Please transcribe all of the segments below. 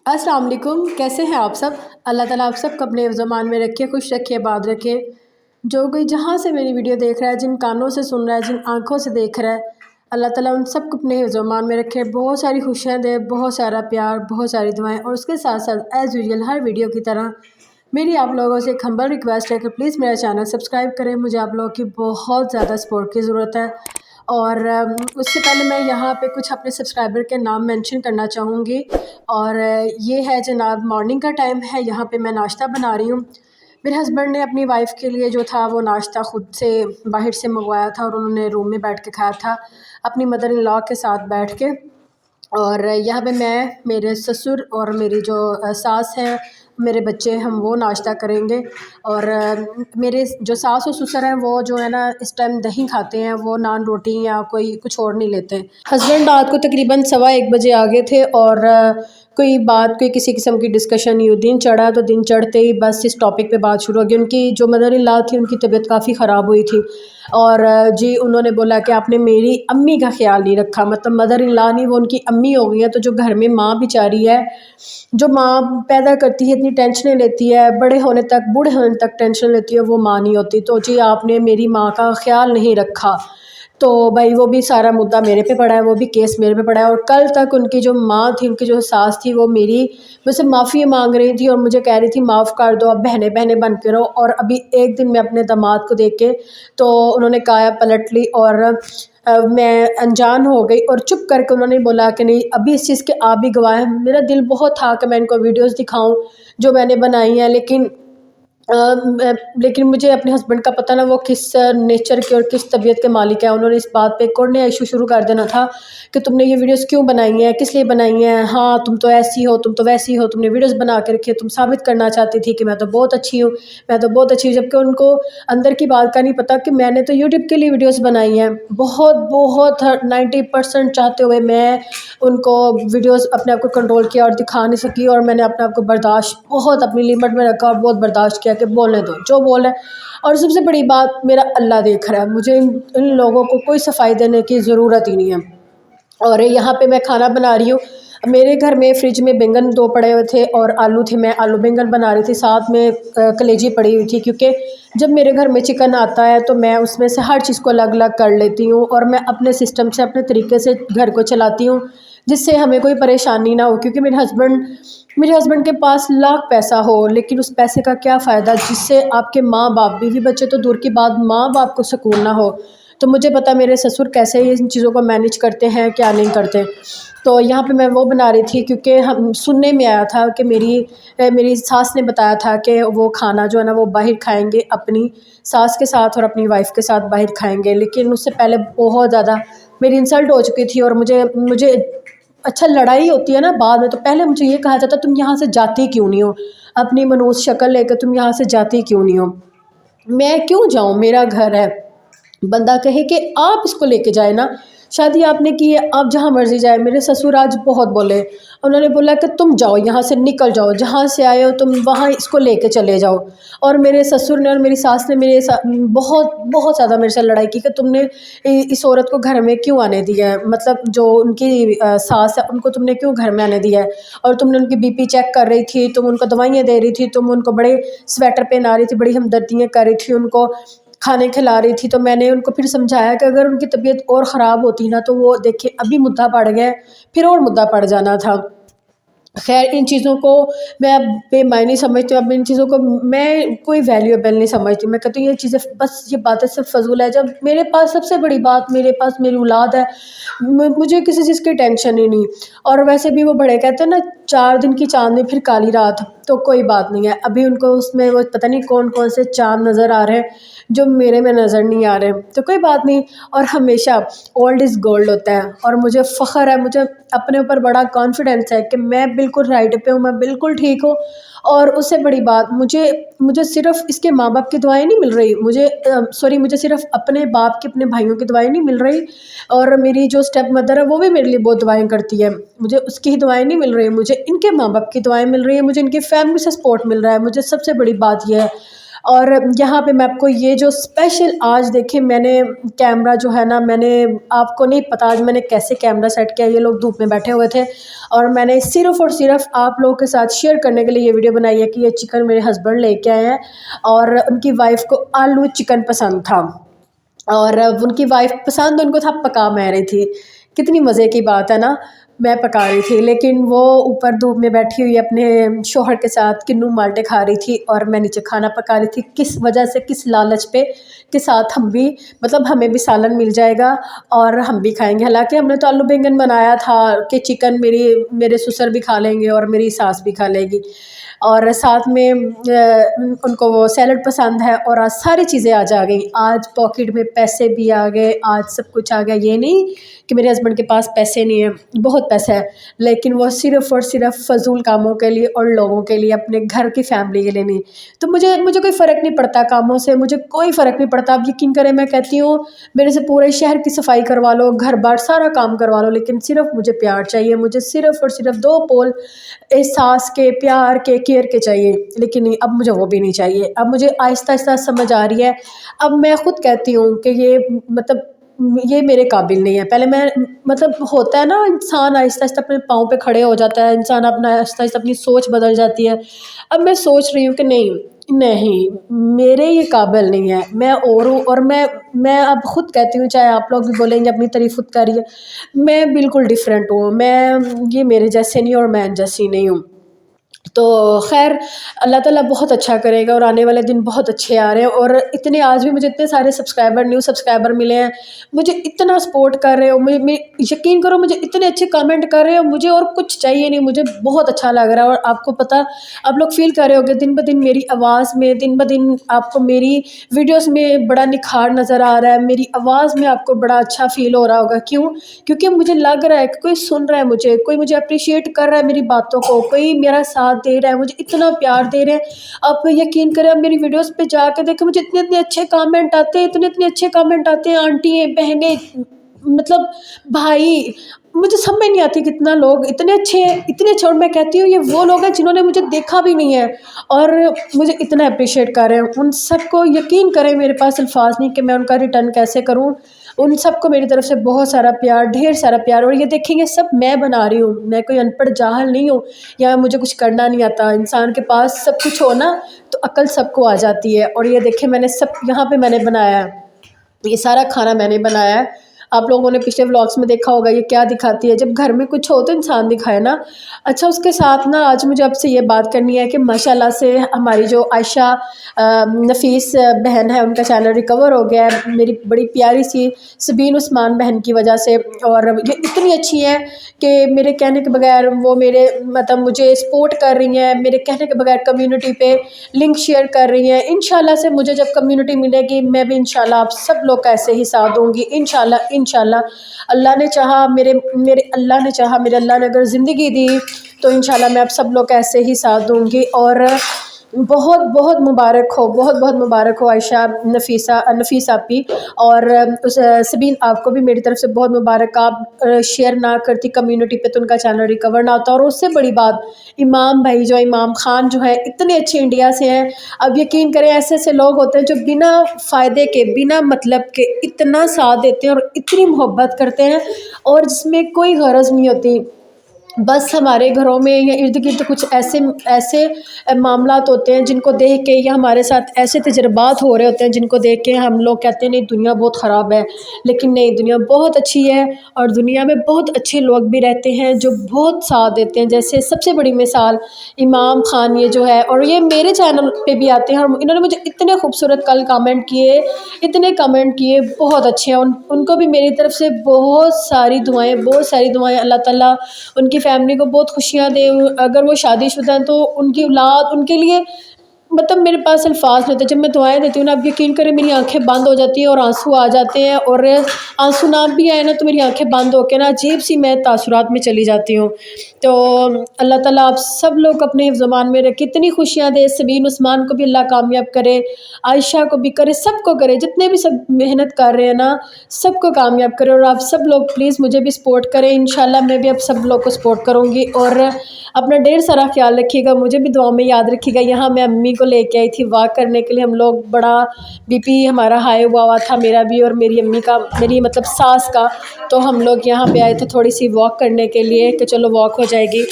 अस्सलाम वालेकुम। कैसे हैं आप सब? अल्लाह ताला आप सब को अपने ज़मान में रखे, खुश रखे, आबाद रखे। जो कोई जहाँ से मेरी वीडियो देख रहा है, जिन कानों से सुन रहा है, जिन आँखों से देख रहा है, अल्लाह ताला उन सब को अपने ज़मान में रखे, बहुत सारी खुशियाँ दे, बहुत सारा प्यार, बहुत सारी दुआएं। और उसके साथ साथ एज़ यूजुअल हर वीडियो की तरह मेरी आप लोगों से एक हम्बल रिक्वेस्ट है कि प्लीज़ मेरा चैनल सब्सक्राइब करें। मुझे आप लोगों की बहुत ज़्यादा सपोर्ट की ज़रूरत है। और उससे पहले मैं यहाँ पे कुछ अपने सब्सक्राइबर के नाम मेंशन करना चाहूँगी। और ये है जनाब, मॉर्निंग का टाइम है, यहाँ पे मैं नाश्ता बना रही हूँ। मेरे हस्बैंड ने अपनी वाइफ़ के लिए जो था वो नाश्ता ख़ुद से बाहर से मंगवाया था और उन्होंने रूम में बैठ के खाया था अपनी मदर इन लॉ के साथ बैठ के। और यहाँ पे मैं, मेरे ससुर और मेरी जो सास है, मेरे बच्चे, हम वो नाश्ता करेंगे। और मेरे जो सास और ससुर हैं वो जो है ना इस टाइम दही खाते हैं, वो नान रोटी या कोई कुछ और नहीं लेते। हस्बैंड रात को तकरीबन 1:15 बजे आ गए थे और कोई किसी किस्म की डिस्कशन नहीं हुई। दिन चढ़ा तो दिन चढ़ते ही बस इस टॉपिक पे बात शुरू हो गई। उनकी जो मदर इन लॉ थी उनकी तबीयत काफ़ी ख़राब हुई थी और जी उन्होंने बोला कि आपने मेरी अम्मी का ख्याल नहीं रखा। मतलब मदर इन लॉ नहीं, वो उनकी अम्मी हो गई है। तो जो घर में माँ बेचारी है, जो माँ पैदा करती है, इतनी टेंशनें लेती है, बूढ़े होने तक टेंशन लेती है, वो माँ नहीं होती। तो जी आपने मेरी माँ का ख्याल नहीं रखा। तो भाई वो भी सारा मुद्दा मेरे पे पड़ा है, वो भी केस मेरे पे पड़ा है। और कल तक उनकी जो माँ थी, उनकी जो सास थी, वो मुझसे माफ़ी मांग रही थी और मुझे कह रही थी माफ़ कर दो, अब बहनें बहनें बन के रहो। और अभी एक दिन मैं अपने दामाद को देख के तो उन्होंने काया पलट ली और मैं अनजान हो गई और चुप करके उन्होंने बोला कि नहीं, अभी इस चीज़ के आप भी गवाह हैं। मेरा दिल बहुत था कि मैं इनको वीडियोस दिखाऊं जो मैंने बनाई हैं, लेकिन मुझे अपने हस्बैंड का पता ना वो किस नेचर के और किस तबीयत के मालिक है। उन्होंने इस बात पे एक और नया इशू शुरू कर देना था कि तुमने ये वीडियोस क्यों बनाई हैं, किस लिए बनाई हैं, हाँ तुम तो ऐसी हो, तुम तो वैसी हो, तुमने वीडियोस बना के रखी है, तुम साबित करना चाहती थी कि मैं तो बहुत अच्छी हूँ, मैं तो बहुत अच्छी हूँ। जबकि उनको अंदर की बात का नहीं पता कि मैंने तो यूट्यूब के लिए वीडियोज़ बनाई हैं। बहुत बहुत 90% चाहते हुए मैं उनको वीडियोस अपने आप को कंट्रोल किया और दिखा नहीं सकी। और मैंने अपने आप को बर्दाश्त बहुत अपनी लिमिट में रखा और बहुत बर्दाश्त किया कि बोलने दो जो बोल है। और सबसे बड़ी बात, मेरा अल्लाह देख रहा है, मुझे इन लोगों को कोई सफाई देने की ज़रूरत ही नहीं है। और यहाँ पे मैं खाना बना रही हूँ। मेरे घर में फ्रिज में बैंगन 2 पड़े हुए थे और आलू थे, मैं आलू बैंगन बना रही थी, साथ में कलेजी पड़ी हुई थी। क्योंकि जब मेरे घर में चिकन आता है तो मैं उसमें से हर चीज़ को अलग अलग कर लेती हूँ और मैं अपने सिस्टम से, अपने तरीके से घर को चलाती हूँ, जिससे हमें कोई परेशानी ना हो। क्योंकि मेरे हस्बैंड के पास लाख पैसा हो, लेकिन उस पैसे का क्या फ़ायदा जिससे आपके माँ बाप, बीवी बच्चे तो दूर की बात, माँ बाप को सुकून ना हो। तो मुझे पता मेरे ससुर कैसे इन चीज़ों को मैनेज करते हैं, क्या नहीं करते। तो यहाँ पे मैं वो बना रही थी क्योंकि हम सुनने में आया था कि मेरी सास ने बताया था कि वो खाना जो है ना वो बाहर खाएंगे, अपनी सास के साथ और अपनी वाइफ़ के साथ बाहर खाएंगे। लेकिन उससे पहले बहुत ज़्यादा मेरी इंसल्ट हो चुकी थी और मुझे अच्छा, लड़ाई होती है ना बाद में, तो पहले मुझे ये कहा जाता तुम यहाँ से जाती क्यों नहीं हो, अपनी मनहूस शक्ल लेकर तुम यहाँ से जाती क्यों नहीं हो। मैं क्यों जाऊँ, मेरा घर है। बंदा कहे कि आप इसको लेके जाए ना, शादी आपने की है, आप जहाँ मर्जी जाए। मेरे ससुर आज बहुत बोले, उन्होंने बोला कि तुम जाओ यहाँ से, निकल जाओ, जहाँ से आए हो तुम वहाँ इसको लेके चले जाओ। और मेरे ससुर ने और मेरी सास ने मेरे साथ बहुत बहुत ज़्यादा मेरे से लड़ाई की कि तुमने इस औरत को घर में क्यों आने दिया है, मतलब जो उनकी सास है उनको तुमने क्यों घर में आने दिया है। और तुमने उनकी बीपी चेक कर रही थी, तुम उनको दवाइयाँ दे रही थी, तुम उनको बड़े स्वेटर पहना रही थी, बड़ी हमदर्दियाँ कर रही थी, उनको खाने खिला रही थी। तो मैंने उनको फिर समझाया कि अगर उनकी तबीयत और ख़राब होती ना तो वो देखिए अभी मुद्दा पड़ गया, फिर और मुद्दा पड़ जाना था। खैर, इन चीज़ों को मैं अब बेमायने समझती हूँ, अब इन चीज़ों को मैं कोई वैल्यूएबल नहीं समझती। मैं कहती हूँ ये चीज़ें बस, ये बातें सिर्फ फजूल है। जब मेरे पास सबसे बड़ी बात, मेरे पास मेरी औलाद है, मुझे किसी चीज़ की टेंशन ही नहीं। और वैसे भी वो बड़े कहते हैं ना, 4 दिन की चांदनी फिर काली रात, तो कोई बात नहीं है। अभी उनको उसमें वो पता नहीं कौन कौन से चाँद नज़र आ रहे हैं जो मेरे में नज़र नहीं आ रहे, तो कोई बात नहीं। और हमेशा ओल्ड इज़ गोल्ड होता है और मुझे फ़ख्र है, मुझे अपने ऊपर बड़ा कॉन्फिडेंस है कि मैं बिल्कुल राइट पे हूँ, मैं बिल्कुल ठीक हूँ। और उससे बड़ी बात, मुझे सिर्फ़ इसके माँ बाप की दुआएं नहीं मिल रही, मुझे सिर्फ़ अपने बाप की, अपने भाइयों की दुआएं नहीं मिल रही। और मेरी जो स्टेप मदर है वो भी मेरे लिए बहुत दुआएं करती है, मुझे उसकी ही दुआएं नहीं मिल रही, मुझे इनके माँ बाप की दुआएं मिल रही है, मुझे इनकी फैमिली से सपोर्ट मिल रहा है। मुझे सबसे बड़ी बात यह है। اور یہاں پہ میں آپ کو یہ جو اسپیشل آج دیکھیں میں نے کیمرہ جو ہے نا، میں نے آپ کو نہیں پتا آج میں نے کیسے کیمرہ سیٹ کیا. یہ لوگ دھوپ میں بیٹھے ہوئے تھے اور میں نے صرف اور صرف آپ لوگوں کے ساتھ شیئر کرنے کے لیے یہ ویڈیو بنائی ہے کہ یہ چکن میرے ہسبینڈ لے کے آئے ہیں اور ان کی وائف کو آلو چکن پسند تھا اور ان کی وائف پسند ان کو تھا، پکا میں رہی تھی. کتنی مزے کی بات ہے نا، میں پکا رہی تھی لیکن وہ اوپر دھوپ میں بیٹھی ہوئی اپنے شوہر کے ساتھ کنو مالٹے کھا رہی تھی اور میں نیچے کھانا پکا رہی تھی. کس وجہ سے، کس لالچ پہ کے ساتھ ہم بھی مطلب ہمیں بھی سالن مل جائے گا اور ہم بھی کھائیں گے. حالانکہ ہم نے تو آلو بینگن بنایا تھا کہ چکن میرے سسر بھی کھا لیں گے اور میری ساس بھی کھا لے گی اور ساتھ میں ان کو وہ سیلڈ پسند ہے. اور آج ساری چیزیں آج آ گئیں، آج پاکٹ میں پیسے بھی آ گئے، آج سب کچھ آ گیا. یہ نہیں کہ میرے ہسبینڈ کے پاس پیسے نہیں ہیں، بہت پیسہ ہے، لیکن وہ صرف اور صرف فضول کاموں کے لیے اور لوگوں کے لیے، اپنے گھر کی فیملی کے لیے نہیں. تو مجھے کوئی فرق نہیں پڑتا کاموں سے، مجھے کوئی فرق نہیں پڑتا. آپ یقین کریں میں کہتی ہوں میرے سے پورے شہر کی صفائی کروا لو، گھر بار سارا کام کروا لو، لیکن صرف مجھے پیار چاہیے. مجھے صرف اور صرف 2 پول احساس کے، پیار کے، کیئر کے چاہیے. لیکن نہیں، اب مجھے وہ بھی نہیں چاہیے. اب مجھے آہستہ آہستہ سمجھ آ رہی ہے. اب میں خود کہتی ہوں کہ یہ میرے قابل نہیں ہے. پہلے میں مطلب ہوتا ہے نا، انسان آہستہ آہستہ اپنے پاؤں پہ کھڑے ہو جاتا ہے، انسان اپنا آہستہ آہستہ اپنی سوچ بدل جاتی ہے. اب میں سوچ رہی ہوں کہ نہیں میرے یہ قابل نہیں ہے، میں اور ہوں. اور میں اب خود کہتی ہوں، چاہے آپ لوگ بھی بولیں گے اپنی تعریف خود کریے، میں بالکل ڈیفرنٹ ہوں. یہ میرے جیسے نہیں اور میں جیسی نہیں ہوں. تو خیر اللہ تعالیٰ بہت اچھا کرے گا اور آنے والے دن بہت اچھے آ رہے ہیں. اور آج بھی مجھے اتنے سارے نیو سبسکرائبر ملے ہیں، مجھے اتنا سپورٹ کر رہے ہو، یقین کرو مجھے اتنے اچھے کامنٹ کر رہے ہو، مجھے اور کچھ چاہیے نہیں. مجھے بہت اچھا لگ رہا ہے. اور آپ کو پتہ، آپ لوگ فیل کر رہے ہو کہ دن بدن میری آواز میں، دن بدن آپ کو میری ویڈیوز میں بڑا نکھار نظر آ رہا ہے، میری آواز میں آپ کو بڑا اچھا فیل ہو رہا ہوگا. کیونکہ مجھے لگ رہا ہے کہ کوئی سن رہا ہے، کوئی مجھے اپریشیٹ کر رہا ہے میری باتوں کو، کوئی میرا ساتھ دے رہا ہے، مجھے اتنا پیار دے رہے ہیں. آپ یقین کریں، آپ میری ویڈیوز پہ جا کے دیکھیں، مجھے اتنے اچھے کامنٹ آتے ہیں، اتنے اچھے کامنٹ آتے ہیں. آنٹی بہنیں، مطلب بھائی، مجھے سمجھ نہیں آتی کتنا لوگ اتنے اچھے ہیں. اور میں کہتی ہوں یہ وہ لوگ ہیں جنہوں نے مجھے دیکھا بھی نہیں ہے اور مجھے اتنا اپریشیٹ کر رہے ہیں. ان سب کو یقین کریں، میرے پاس الفاظ نہیں کہ میں ان کا ریٹرن کیسے کروں. ان سب کو میری طرف سے بہت سارا پیار، ڈھیر سارا پیار. اور یہ دیکھیں گے سب میں بنا رہی ہوں، میں کوئی ان پڑھ جاہل نہیں ہوں یا مجھے کچھ کرنا نہیں آتا. انسان کے پاس سب کچھ ہو نا تو عقل سب کو آ جاتی ہے. اور یہ دیکھیں میں نے یہاں پہ میں نے بنایا ہے، یہ سارا کھانا میں نے بنایا ہے. آپ لوگوں نے پچھلے ولاگس میں دیکھا ہوگا یہ کیا دکھاتی ہے. جب گھر میں کچھ ہو تو انسان دکھائے نا. اچھا، اس کے ساتھ نا آج مجھے آپ سے یہ بات کرنی ہے کہ ماشاءاللہ سے ہماری جو عائشہ نفیس بہن ہے، ان کا چینل ریکور ہو گیا ہے میری بڑی پیاری سی سبین عثمان بہن کی وجہ سے. اور یہ اتنی اچھی ہیں کہ میرے کہنے کے بغیر وہ مجھے سپورٹ کر رہی ہیں، میرے کہنے کے بغیر کمیونٹی پہ لنک شیئر کر رہی ہیں. انشاءاللہ سے مجھے جب کمیونٹی ملے گی میں بھی انشاءاللہ آپ سب لوگ کا ایسے ہی ساتھ دوں گی. انشاءاللہ اللہ نے چاہا، میرے اللہ نے اگر زندگی دی تو انشاءاللہ میں آپ سب لوگ کا ایسے ہی ساتھ دوں گی. اور بہت بہت مبارک ہو عائشہ نفیس آپی اور سبین، آپ کو بھی میری طرف سے بہت مبارک. آپ شیئر نہ کرتی کمیونٹی پہ تو ان کا چینل ریکور نہ ہوتا. اور اس سے بڑی بات، امام خان جو ہے اتنے اچھے انڈیا سے ہیں. اب یقین کریں ایسے لوگ ہوتے ہیں جو بنا فائدے کے، بنا مطلب کے اتنا ساتھ دیتے ہیں اور اتنی محبت کرتے ہیں اور جس میں کوئی غرض نہیں ہوتی. بس ہمارے گھروں میں یا ارد گرد کچھ ایسے معاملات ہوتے ہیں جن کو دیکھ کے، یا ہمارے ساتھ ایسے تجربات ہو رہے ہوتے ہیں جن کو دیکھ کے ہم لوگ کہتے ہیں نہیں دنیا بہت خراب ہے. لیکن نہیں، دنیا بہت اچھی ہے اور دنیا میں بہت اچھے لوگ بھی رہتے ہیں جو بہت ساتھ دیتے ہیں. جیسے سب سے بڑی مثال امام خان یہ جو ہے، اور یہ میرے چینل پہ بھی آتے ہیں اور انہوں نے مجھے اتنے خوبصورت کل کامنٹ کیے، بہت اچھے ہیں. ان کو بھی میری طرف سے بہت ساری دعائیں. اللہ تعالیٰ ان کی فیملی کو بہت خوشیاں دے. اگر وہ شادی شدہ ہیں تو ان کی اولاد، ان کے لیے میرے پاس الفاظ نہیں ہوتے. جب میں دعائیں دیتی ہوں نا، اب یقین کریں میری آنکھیں بند ہو جاتی ہیں اور آنسو آ جاتے ہیں. اور آنسو نہ بھی آئے نا تو میری آنکھیں بند ہو کے نا عجیب سی میں تاثرات میں چلی جاتی ہوں. تو اللہ تعالیٰ آپ سب لوگ اپنے حفظ امان میں رکھے، اتنی خوشیاں دے. سبین عثمان کو بھی اللہ کامیاب کرے، عائشہ کو بھی کرے، سب کو کرے، جتنے بھی سب محنت کر رہے ہیں نا سب کو کامیاب کرے. اور آپ سب لوگ پلیز مجھے بھی سپورٹ کریں. انشاءاللہ میں بھی آپ سب لوگ کو سپورٹ کروں گی. اور اپنا ڈھیر سارا خیال رکھیے گا، مجھے بھی دعا میں یاد رکھیے گا. یہاں میں امی को लेके आई थी वॉक करने के लिए। हम लोग बड़ा बीपी हमारा हाई हुआ था, मेरा भी और मेरी अम्मी का, मेरी मतलब सास का। तो हम लोग यहाँ पे आए थे थोड़ी सी वॉक करने के लिए कि चलो वॉक हो जाएगी।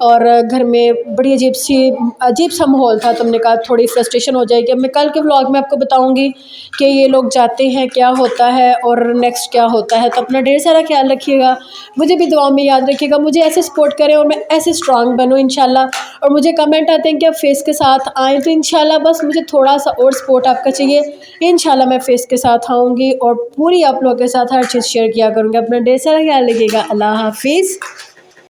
और घर में बड़ी अजीब सा माहौल था, तो हमने कहा थोड़ी फ्रस्ट्रेशन हो जाएगी। अब मैं कल के व्लॉग में आपको बताऊँगी कि ये लोग जाते हैं क्या होता है और नेक्स्ट क्या होता है। तो अपना ढेर सारा ख्याल रखिएगा, मुझे भी दुआ में याद रखिएगा, मुझे ऐसे सपोर्ट करें और मैं ऐसे स्ट्रांग बनूँ इंशाल्लाह। और मुझे कमेंट आते हैं कि आप फेस के साथ आएँ, तो इंशाल्लाह बस मुझे थोड़ा सा और सपोर्ट आपका चाहिए। इंशाल्लाह मैं फेस के साथ आऊँगी और पूरी आप लोगों के साथ हर चीज़ शेयर किया करूँगी। अपना ढेर सारा ख्याल रखिएगा। अल्लाह हाफिज़।